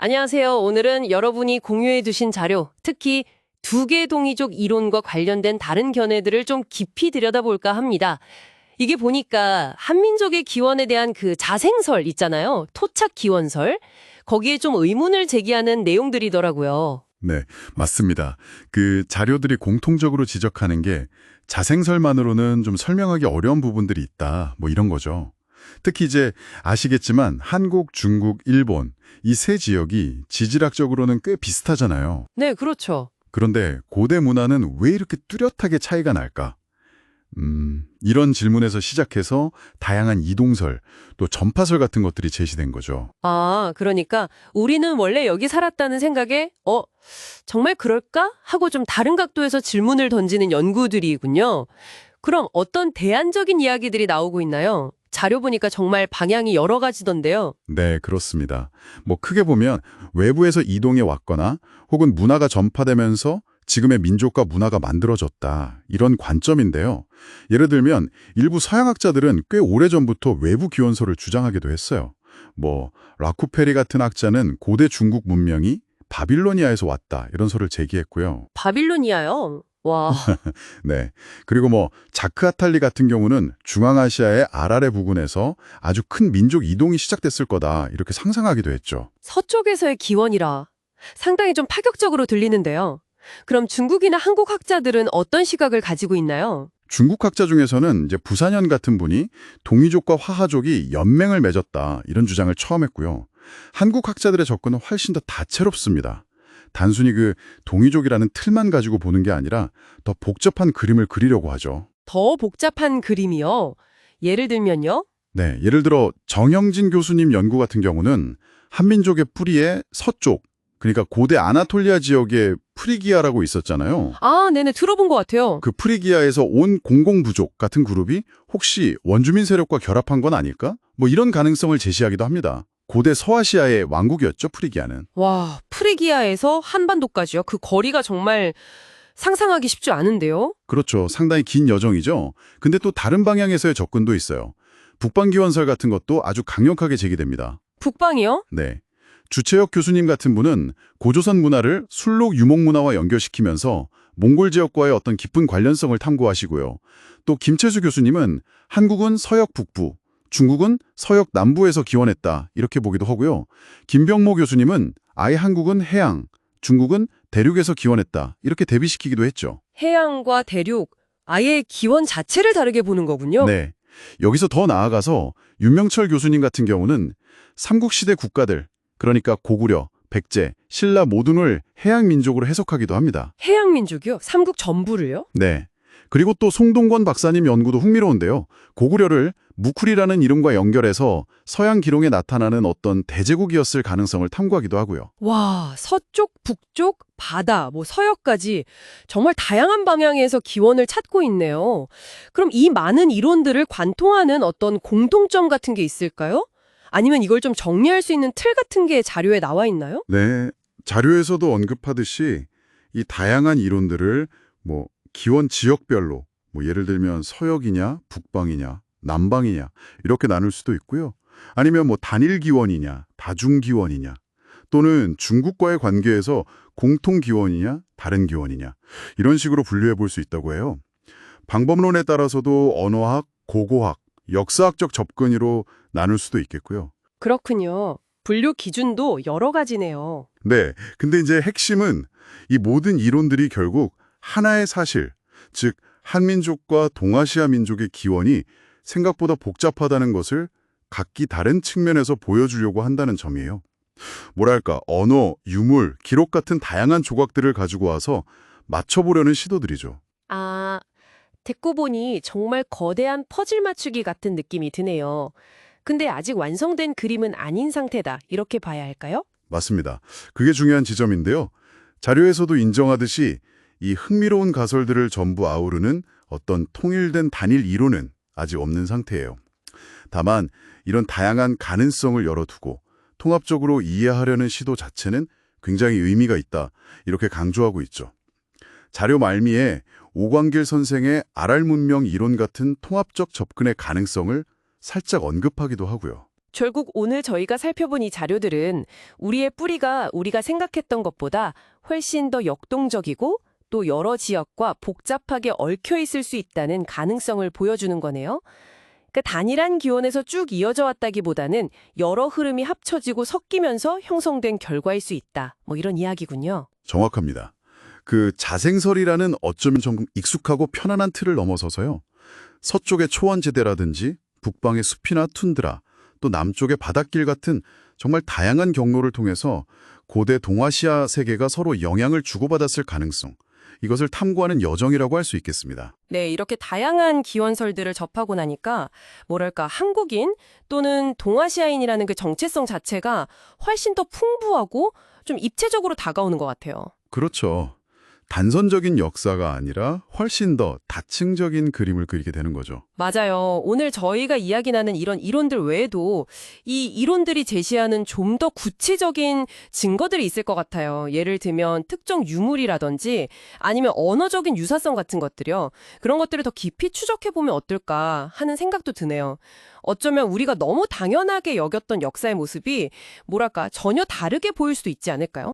안녕하세요. 오늘은 여러분이 공유해 두신 자료, 특히 두개 동이족 이론과 관련된 다른 견해들을 좀 깊이 들여다볼까 합니다. 이게 보니까 한민족의 기원에 대한 그 자생설 있잖아요. 토착 기원설. 거기에 좀 의문을 제기하는 내용들이더라고요. 네, 맞습니다. 그 자료들이 공통적으로 지적하는 게 자생설만으로는 좀 설명하기 어려운 부분들이 있다, 뭐 이런 거죠. 특히 이제 아시겠지만 한국, 중국, 일본 이 세 지역이 지질학적으로는 꽤 비슷하잖아요. 네, 그렇죠. 그런데 고대 문화는 왜 이렇게 뚜렷하게 차이가 날까? 이런 질문에서 시작해서 다양한 이동설, 또 전파설 같은 것들이 제시된 거죠. 아, 그러니까 우리는 원래 여기 살았다는 생각에 정말 그럴까? 하고 좀 다른 각도에서 질문을 던지는 연구들이군요. 그럼 어떤 대안적인 이야기들이 나오고 있나요? 자료 보니까 정말 방향이 여러 가지던데요. 네, 그렇습니다. 뭐 크게 보면 외부에서 이동해 왔거나 혹은 문화가 전파되면서 지금의 민족과 문화가 만들어졌다. 이런 관점인데요. 예를 들면 일부 서양학자들은 꽤 오래전부터 외부 기원설을 주장하기도 했어요. 뭐 라쿠페리 같은 학자는 고대 중국 문명이 바빌로니아에서 왔다. 이런 설을 제기했고요. 바빌로니아요? 와, 네. 그리고 뭐 자크 아탈리 같은 경우는 중앙아시아의 아라레 부근에서 아주 큰 민족 이동이 시작됐을 거다. 이렇게 상상하기도 했죠. 서쪽에서의 기원이라 상당히 좀 파격적으로 들리는데요. 그럼 중국이나 한국 학자들은 어떤 시각을 가지고 있나요? 중국 학자 중에서는 이제 부산현 같은 분이 동이족과 화하족이 연맹을 맺었다. 이런 주장을 처음 했고요. 한국 학자들의 접근은 훨씬 더 다채롭습니다. 단순히 그 동이족이라는 틀만 가지고 보는 게 아니라 더 복잡한 그림을 그리려고 하죠. 더 복잡한 그림이요. 예를 들면요. 네, 예를 들어 정영진 교수님 연구 같은 경우는 한민족의 뿌리에 서쪽, 그러니까 고대 아나톨리아 지역에 프리기아라고 있었잖아요. 아, 네네, 들어본 것 같아요. 그 프리기아에서 온 공공부족 같은 그룹이 혹시 원주민 세력과 결합한 건 아닐까? 뭐 이런 가능성을 제시하기도 합니다. 고대 서아시아의 왕국이었죠, 프리기아는. 와, 프리기아에서 한반도까지요. 그 거리가 정말 상상하기 쉽지 않은데요. 그렇죠. 상당히 긴 여정이죠. 근데 또 다른 방향에서의 접근도 있어요. 북방기원설 같은 것도 아주 강력하게 제기됩니다. 북방이요? 네. 주채혁 교수님 같은 분은 고조선 문화를 술록 유목 문화와 연결시키면서 몽골 지역과의 어떤 깊은 관련성을 탐구하시고요. 또 김채수 교수님은 한국은 서역 북부, 중국은 서역 남부에서 기원했다 이렇게 보기도 하고요. 김병모 교수님은 아예 한국은 해양, 중국은 대륙에서 기원했다 이렇게 대비시키기도 했죠. 해양과 대륙, 아예 기원 자체를 다르게 보는 거군요. 네. 여기서 더 나아가서 윤명철 교수님 같은 경우는 삼국시대 국가들, 그러니까 고구려, 백제, 신라 모든을 해양 민족으로 해석하기도 합니다. 해양 민족이요? 삼국 전부를요? 네. 그리고 또 송동권 박사님 연구도 흥미로운데요. 고구려를 무쿨이라는 이름과 연결해서 서양 기록에 나타나는 어떤 대제국이었을 가능성을 탐구하기도 하고요. 와, 서쪽, 북쪽, 바다, 서역까지 정말 다양한 방향에서 기원을 찾고 있네요. 그럼 이 많은 이론들을 관통하는 어떤 공통점 같은 게 있을까요? 아니면 이걸 좀 정리할 수 있는 틀 같은 게 자료에 나와 있나요? 네. 자료에서도 언급하듯이 이 다양한 이론들을 기원 지역별로 예를 들면 서역이냐, 북방이냐, 남방이냐 이렇게 나눌 수도 있고요. 아니면 단일 기원이냐, 다중 기원이냐 또는 중국과의 관계에서 공통 기원이냐, 다른 기원이냐 이런 식으로 분류해 볼 수 있다고 해요. 방법론에 따라서도 언어학, 고고학, 역사학적 접근으로 나눌 수도 있겠고요. 그렇군요. 분류 기준도 여러 가지네요. 네, 근데 이제 핵심은 이 모든 이론들이 결국 하나의 사실, 즉 한민족과 동아시아 민족의 기원이 생각보다 복잡하다는 것을 각기 다른 측면에서 보여주려고 한다는 점이에요. 뭐랄까, 언어, 유물, 기록 같은 다양한 조각들을 가지고 와서 맞춰보려는 시도들이죠. 아, 듣고 보니 정말 거대한 퍼즐 맞추기 같은 느낌이 드네요. 근데 아직 완성된 그림은 아닌 상태다. 이렇게 봐야 할까요? 맞습니다. 그게 중요한 지점인데요. 자료에서도 인정하듯이 이 흥미로운 가설들을 전부 아우르는 어떤 통일된 단일 이론은 아직 없는 상태예요. 다만 이런 다양한 가능성을 열어두고 통합적으로 이해하려는 시도 자체는 굉장히 의미가 있다. 이렇게 강조하고 있죠. 자료 말미에 오광길 선생의 아랄 문명 이론 같은 통합적 접근의 가능성을 살짝 언급하기도 하고요. 결국 오늘 저희가 살펴본 이 자료들은 우리의 뿌리가 우리가 생각했던 것보다 훨씬 더 역동적이고 또 여러 지역과 복잡하게 얽혀 있을 수 있다는 가능성을 보여주는 거네요. 그러니까 단일한 기원에서 쭉 이어져 왔다기보다는 여러 흐름이 합쳐지고 섞이면서 형성된 결과일 수 있다. 뭐 이런 이야기군요. 정확합니다. 그 자생설이라는 어쩌면 좀 익숙하고 편안한 틀을 넘어서서요. 서쪽의 초원지대라든지 북방의 숲이나 툰드라, 또 남쪽의 바닷길 같은 정말 다양한 경로를 통해서 고대 동아시아 세계가 서로 영향을 주고받았을 가능성, 이것을 탐구하는 여정이라고 할 수 있겠습니다. 네, 이렇게 다양한 기원설들을 접하고 나니까 뭐랄까 한국인 또는 동아시아인이라는 그 정체성 자체가 훨씬 더 풍부하고 좀 입체적으로 다가오는 것 같아요. 그렇죠. 단선적인 역사가 아니라 훨씬 더 다층적인 그림을 그리게 되는 거죠. 맞아요. 오늘 저희가 이야기 나눈 이런 이론들 외에도 이 이론들이 제시하는 좀 더 구체적인 증거들이 있을 것 같아요. 예를 들면 특정 유물이라든지 아니면 언어적인 유사성 같은 것들이요. 그런 것들을 더 깊이 추적해보면 어떨까 하는 생각도 드네요. 어쩌면 우리가 너무 당연하게 여겼던 역사의 모습이 뭐랄까 전혀 다르게 보일 수도 있지 않을까요?